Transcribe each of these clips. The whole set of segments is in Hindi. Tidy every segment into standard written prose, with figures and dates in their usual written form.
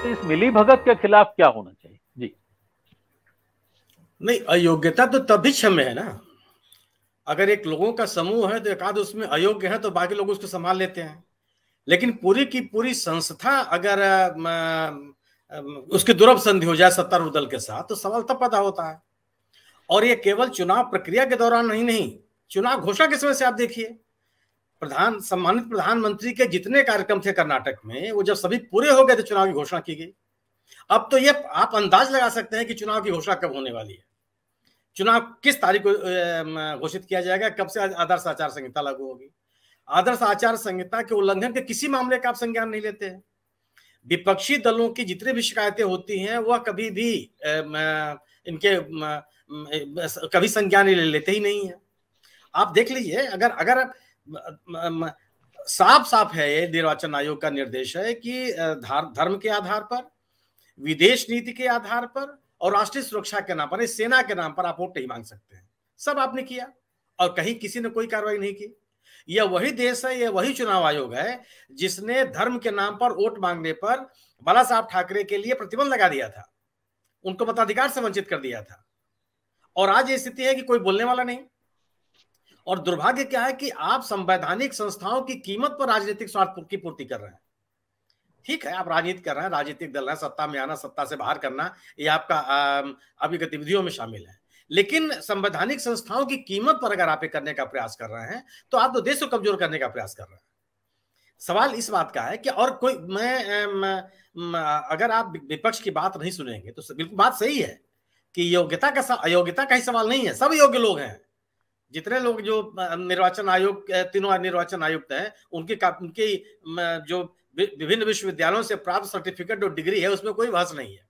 तो इस मिलीभगत के खिलाफ क्या होना चाहिए? जी नहीं, अयोग्यता तो तभी क्षम्य है ना, अगर एक लोगों का समूह है तो एक आध उसमें अयोग्य है तो बाकी लोग उसको संभाल लेते हैं। लेकिन पूरी की पूरी संस्था अगर उसकी दुर्लभ संधि हो जाए सत्तारूढ़ दल के साथ, तो सवाल तब पैदा होता है। और ये केवल चुनाव प्रक्रिया के दौरान नहीं, चुनाव घोषणा के समय से आप देखिए, सम्मानित प्रधानमंत्री के जितने कार्यक्रम थे कर्नाटक में, वो जब सभी पूरे हो गए थे चुनाव की घोषणा की गई। अब तो ये आप अंदाज लगा सकते हैं कि चुनाव की घोषणा कब होने वाली है, चुनाव किस तारीख को घोषित किया जाएगा, कब से आदर्श आचार संहिता लागू होगी। आदर्श आचार संहिता के उल्लंघन के किसी मामले का आप संज्ञान नहीं लेते हैं। विपक्षी दलों की जितनी भी शिकायतें होती हैं वह कभी भी इनके कभी संज्ञान लेते ही नहीं है। आप देख लीजिए, अगर साफ साफ है, ये निर्वाचन आयोग का निर्देश है कि धर्म के आधार पर, विदेश नीति के आधार पर और राष्ट्रीय सुरक्षा के नाम पर, सेना के नाम पर आप वोट नहीं मांग सकते हैं। सब आपने किया और कहीं किसी ने कोई कार्रवाई नहीं की। यह वही देश है, यह वही चुनाव आयोग है जिसने धर्म के नाम पर वोट मांगने पर बाला साहब ठाकरे के लिए प्रतिबंध लगा दिया था, उनको मताधिकार से वंचित कर दिया था। और आज ये स्थिति है कि कोई बोलने वाला नहीं। और दुर्भाग्य क्या है कि आप संवैधानिक संस्थाओं की कीमत पर राजनीतिक स्वार्थ की पूर्ति कर रहे हैं। ठीक है, आप राजनीति कर रहे हैं, राजनीतिक दल है, सत्ता में आना, सत्ता से बाहर करना, ये आपका आपकी गतिविधियों में शामिल है। लेकिन संवैधानिक संस्थाओं की कीमत पर अगर आप ये करने का प्रयास कर रहे हैं तो आप तो देश को कमजोर करने का प्रयास कर रहे हैं। सवाल इस बात का है कि और कोई अगर आप विपक्ष की बात नहीं सुनेंगे तो बिल्कुल बात सही है कि अयोग्यता का ही सवाल नहीं है, सब योग्य लोग हैं। जितने लोग जो निर्वाचन आयोग, तीनों निर्वाचन आयुक्त हैं, उनकी जो विभिन्न विश्वविद्यालयों से प्राप्त सर्टिफिकेट और डिग्री है उसमें कोई बहस नहीं है।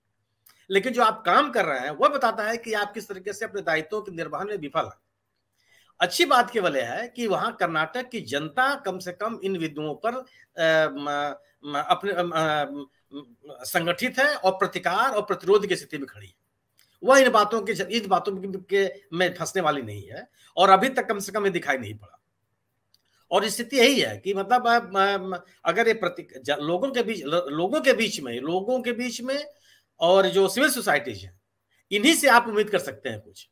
लेकिन जो आप काम कर रहे हैं वह बताता है कि आप किस तरीके से अपने दायित्वों के निर्वहन में विफल हैं। अच्छी बात केवल यह है कि वहां कर्नाटक की जनता कम से कम इन बिंदुओं पर अपने संगठित है और प्रतिकार और प्रतिरोध की स्थिति में खड़ी है। वह इन बातों के में फंसने वाली नहीं है और अभी तक कम से कम ये दिखाई नहीं पड़ा। और स्थिति यही है कि मतलब अगर ये लोगों के बीच में और जो सिविल सोसाइटीज है, इन्हीं से आप उम्मीद कर सकते हैं कुछ।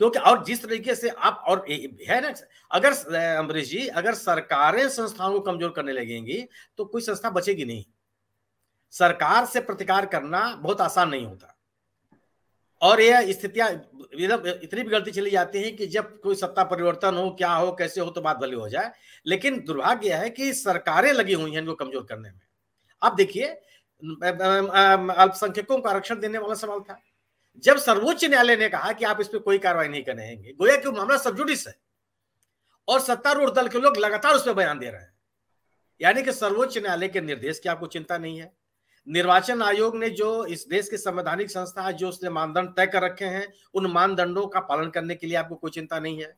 क्योंकि और जिस तरीके से आप, और है ना, अगर अमरीश जी, अगर सरकारें संस्थाओं को कमजोर करने लगेंगी तो कोई संस्था बचेगी नहीं। सरकार से प्रतिकार करना बहुत आसान नहीं होता और यह स्थितियां इतनी बिगड़ती चली जाती हैं कि जब कोई सत्ता परिवर्तन हो, क्या हो, कैसे हो, तो बात भली हो जाए। लेकिन दुर्भाग्य है कि सरकारें लगी हुई हैं इनको कमजोर करने में। आप देखिए, अल्पसंख्यकों को आरक्षण देने वाला सवाल था, जब सर्वोच्च न्यायालय ने कहा कि आप इस पर कोई कार्रवाई नहीं करेंगे, गोया कि मामला सब जुडिस है और सत्तारूढ़ दल के लोग लगातार उस पर बयान दे रहे हैं। यानी कि सर्वोच्च न्यायालय के निर्देश की आपको चिंता नहीं है। निर्वाचन आयोग ने जो इस देश की संवैधानिक संस्था है, जो उसने मानदंड तय कर रखे हैं, उन मानदंडों का पालन करने के लिए आपको कोई चिंता नहीं है।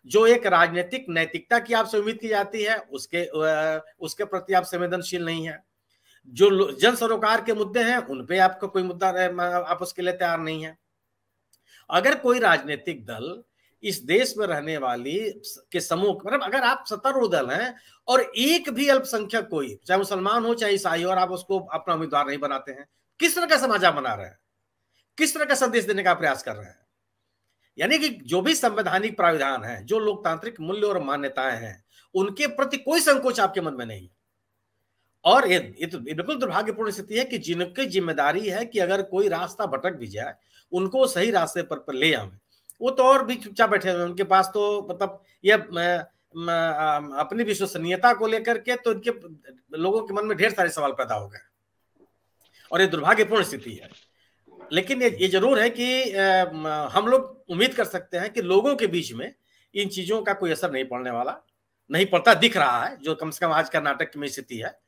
जो एक राजनीतिक नैतिकता की आपसे उम्मीद की जाती है, उसके प्रति आप संवेदनशील नहीं है। जो जन सरोकार के मुद्दे हैं उन पे आपका कोई मुद्दा आप उसके लिए तैयार नहीं है। अगर कोई राजनीतिक दल इस देश में रहने वाली के समूह, मतलब अगर आप सत्तारूढ़ दल हैं और एक भी अल्पसंख्यक कोई, चाहे मुसलमान हो चाहे ईसाई हो, और आप उसको अपना उम्मीदवार नहीं बनाते हैं, किस तरह का समाज आप बना रहे हैं, किस तरह का संदेश देने का प्रयास कर रहे हैं? यानी कि जो भी संवैधानिक प्राविधान है, जो लोकतांत्रिक मूल्य और मान्यताएं हैं, उनके प्रति कोई संकोच आपके मन में नहीं है। और ये तो बिल्कुल दुर्भाग्यपूर्ण स्थिति है कि जिनकी जिम्मेदारी है कि अगर कोई रास्ता भटक भी जाए उनको सही रास्ते पर ले आवे, वो तो और भी चुपचाप बैठे हुए। उनके पास तो मतलब ये अपनी विश्वसनीयता को लेकर के तो इनके लोगों के मन में ढेर सारे सवाल पैदा हो गए और ये दुर्भाग्यपूर्ण स्थिति है। लेकिन ये जरूर है कि हम लोग उम्मीद कर सकते हैं कि लोगों के बीच में इन चीजों का कोई असर नहीं पड़ने वाला, नहीं पड़ता दिख रहा है। जो कम से कम आज कर्नाटक में स्थिति है,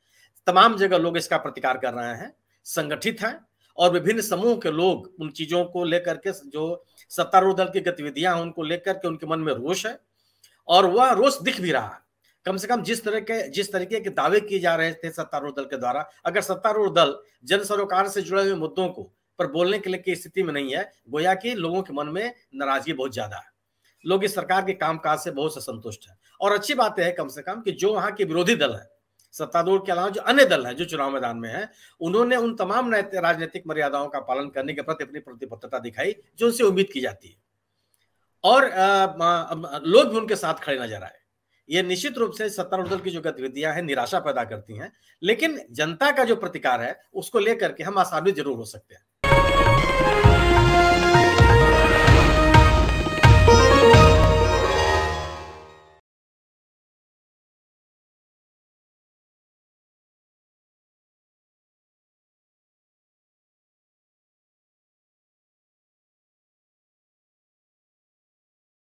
तमाम जगह लोग इसका प्रतिकार कर रहे हैं, संगठित हैं और विभिन्न समूह के लोग उन चीजों को लेकर के, जो सत्तारूढ़ दल की गतिविधियां हैं उनको लेकर के उनके मन में रोष है और वह रोष दिख भी रहा है। कम से कम जिस तरीके के दावे किए जा रहे थे सत्तारूढ़ दल के द्वारा, अगर सत्तारूढ़ दल जन सरोकार से जुड़े हुए मुद्दों को पर बोलने के लिए की स्थिति में नहीं है, गोया कि लोगों के मन में नाराजगी बहुत ज्यादा है। लोग इस सरकार के कामकाज से बहुत असंतुष्ट है और अच्छी बात है कम से कम कि जो वहां के विरोधी दल है, सत्तारूढ़ के अलावा जो अन्य दल हैं जो चुनाव मैदान में हैं, उन्होंने उन तमाम राजनीतिक मर्यादाओं का पालन करने के प्रति अपनी प्रतिबद्धता दिखाई जो उनसे उम्मीद की जाती है, और लोग भी उनके साथ खड़े नजर आए। ये निश्चित रूप से सत्तारूढ़ दल की जो गतिविधियां हैं निराशा पैदा करती हैं, लेकिन जनता का जो प्रतिकार है उसको लेकर के हम आशान्वित जरूर हो सकते हैं।